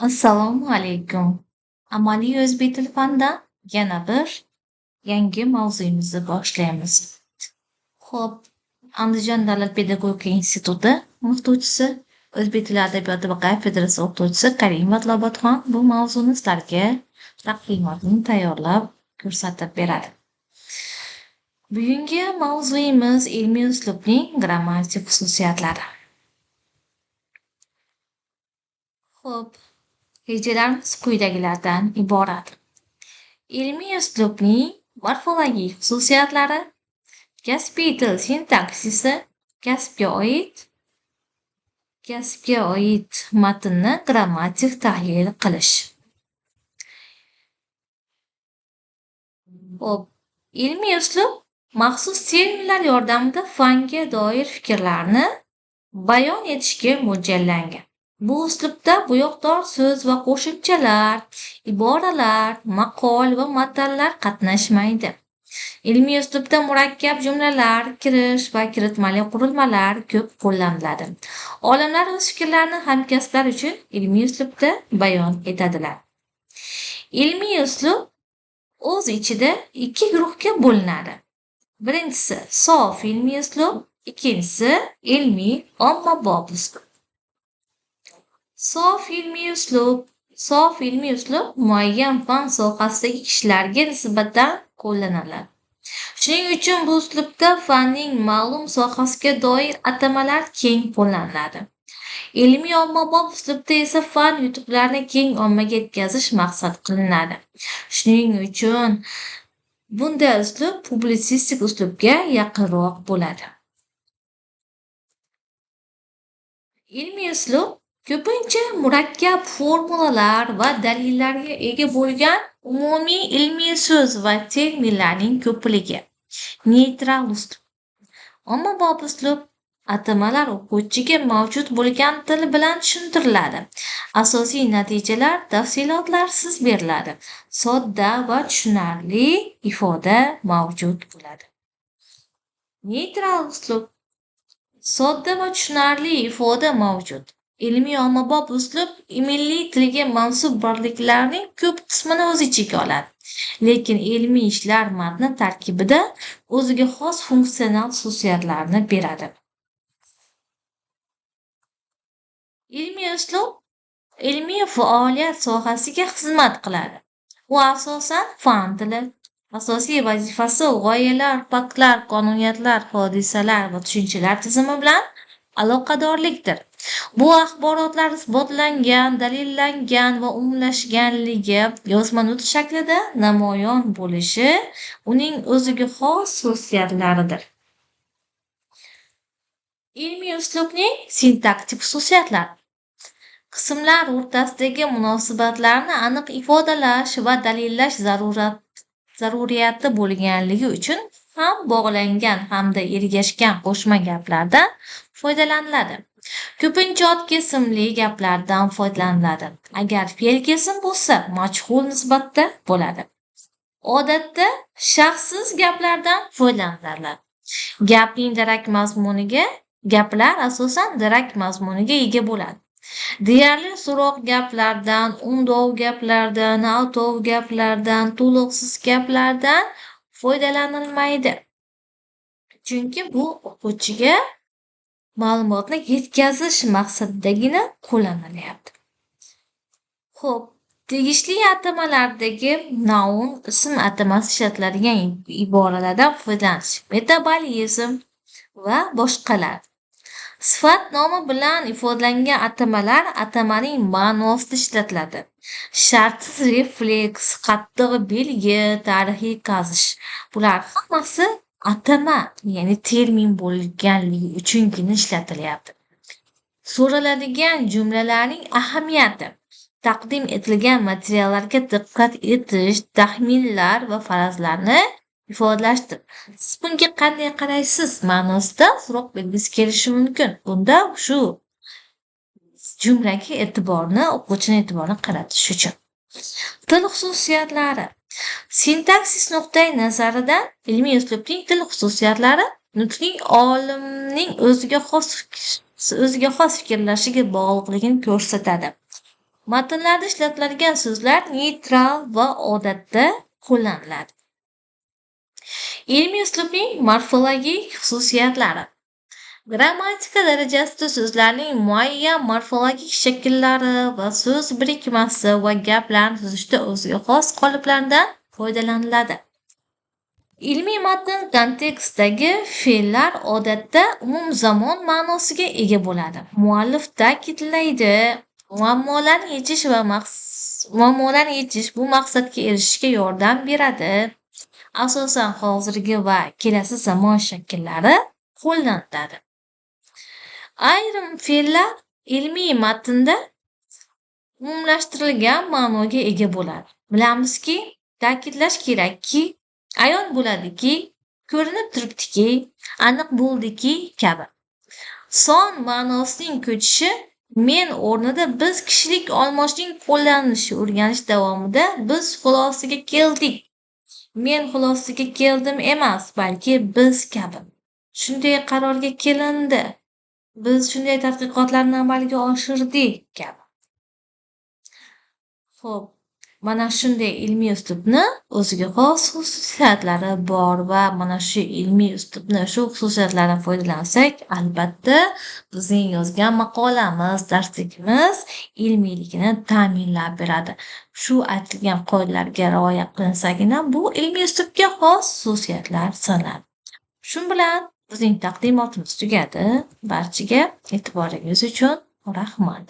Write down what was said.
Assalomu alaykum. Amaliy o'zbek tili fanidan yana bir yangi mavzuyimizni boshlaymiz. Xo'p, Andijon davlat pedagogika instituti o'qituvchisi, o'zbek tili adabiyoti va kafedrasi o'qituvchisi Karimova Lobatxon bu mavzuni sizlarga taqdimotini tayyorlab ko'rsatib beradi. Bugungi mavzuyimiz ilmiy uslubning grammatik xususiyatlari. Xo'p, rejalarimiz quyidagilardan iborat. Ilmiy uslubning morfologik xususiyatlari, kasbiy til sintaksisi, kasbga oid matnni grammatik tahlil qilish. Xo'p, ilmiy uslub maxsus terminlar yordamida fanga doir fikrlarni bayon etishga mo'ljallangan. Bu uslubda bo'yoqdor so'z va qo'shimchalar, iboralar, maqol va matallar qatnashmaydi. Ilmiy uslubda murakkab jumlalar, kirish va kiritmali qurilmalar ko'p qo'llaniladi. Olimlar o'z fikrlarini hamkasblar uchun ilmiy uslubda bayon etadilar. Ilmiy uslub o'z ichida ikki guruhga bo'linadi. Birinchisi sof ilmiy uslub, ikkinchisi ilmiy ommabop uslub. Sof ilmiy uslub muayyan fan sohasidagi kishilarga nisbatan qo'llaniladi. Shuning uchun bu uslubda fanning ma'lum sohasiga doir atamalar keng qo'llaniladi. Ilmiy ommabop uslubda esa fan yutuqlarini keng ommaga yetkazish maqsad qilinadi. Shuning uchun bunday uslub publitsistik uslubga yaqinroq bo'ladi. Ilmiy uslub ko'pincha murakkab formulalar va dalillarga ega bo'lgan umumiy ilmiy so'z va terminlarning ko'pligi. Neytral uslub. Ommabop uslub atamalar o'quvchiga mavjud bo'lgan til bilan tushuntiriladi. Asosiy natijalar tafsilotlarsiz beriladi. Sodda va tushunarli ifoda mavjud bo'ladi. Neytral uslub. Sodda va tushunarli ifoda mavjud. Ilmiy ommabop uslub milliy tilga mansub birliklarning ko'p qismini o'z ichiga oladi. Lekin ilmiy ishlar matni tarkibida o'ziga xos funksional xususiyatlarni beradi. Ilmiy uslub ilmiy faoliyat sohasiga xizmat qiladi. U asosan fan tili. Asosiy vazifasi g'oyalar, faktlar, qonuniyatlar, hodisalar va tushunchalar tizimi bilan aloqadorlikdir. Bu axborotlar isbotlangan, dalillangan va umumlashganligi yozma nutq shaklida namoyon bo'lishi uning o'ziga xos xususiyatlaridir. Ilmiy uslubning sintaktik xususiyatlari. Qismlar o'rtasidagi munosabatlarni aniq ifodalash va dalillash zaruriyati bo'lganligi uchun ham bog'langan hamda ergashgan qo'shma gaplardan foydalaniladi. Ko'pincha ot kesimli gaplardan foydalaniladi. Agar fe'l kesim bo'lsa, majhul nisbatda bo'ladi. Odatda shaxssiz gaplardan foydalaniladi. Gaplar asosan darak mazmuniga ega bo'ladi. Deyarli so'roq gaplardan, undov gaplardan, atov gaplardan, to'liqsiz gaplardan foydalanilmaydi. Chunki bu o'quvchiga ma'lumotni yetkazish maqsadidagina qo'llanilyapti. Xo'p, tegishli atamalardagi noun ism atamasi ishlatiladigan iboralardan foydalanish, metabolizm va boshqalar. Sifat nomi bilan ifodalangan atamalar atamaning ma'nosida ishlatiladi. Shartsiz refleks, qattiq belgi, tarixiy qazish. Bular hammasi atama, ya'ni termin bo'lganligi uchungina ishlatilyapti. So'raladigan jumlalarning ahamiyati. Taqdim etilgan materiallarga diqqat etish, taxminlar va farazlarni ifodalashdir. Siz bunga qanday qaraysiz ma'nosida so'roq belgisi kelishi mumkin. Bunda shu jumlaga o'quvchining e'tiborini qaratish uchun. Til xususiyatlari. Sintaksis nuqtai nazaridan ilmiy uslubning til xususiyatlari nutqning olimning o'ziga xos fikrlashiga bog'liqligini ko'rsatadi. Matnlarda ishlatiladigan so'zlar neytral va odatda qo'llaniladi. Ilmiy uslubning morfologik xususiyatlari. Grammatika darajasida so'zlarning muayyan morfologik shakllari va so'z birikmasi va gaplarni tuzishda o'ziga xos qoliplardan foydalaniladi. Ilmiy matn kontekstidagi fe'llar odatda umumzamon ma'nosiga ega bo'ladi. Muallif ta'kidlaydi, muammolarni yechish bu maqsadga erishishga yordam beradi. Asosan hozirgi va kelasi zamon shakllari qo'llaniladi. Ayrim fe'llar ilmiy matnda umumlashtirilgan ma'noga ega bo'ladi. Bilamizki, ta'kidlash kerakki, ayon bo'ladiki, ko'rinib turibdiki, aniq bo'ldiki kabi. Son ma'nosining ko'chishi men o'rnida biz kishilik olmoshning qo'llanilishi o'rganish davomida biz xulosaga keldik. Men xulosaga keldim emas, balki biz kabi. Shunday qarorga kelindi. Biz shunday tadqiqotlarni amalga oshirdik kabi. Xo'p, mana shunday ilmiy uslubni o'ziga xos xususiyatlari bor va mana shu ilmiy uslubni shu xususiyatlardan foydalansak, albatta bizning yozgan maqolamiz, darsligimiz ilmiyligini ta'minlab beradi. Shu aytilgan qoidalarga rioya qilinsagina bu ilmiy uslubga xos xususiyatlar sanaladi. Shu bilan bizning taqdimotimiz tugadi. Barchaga e'tiboringiz uchun rahmat.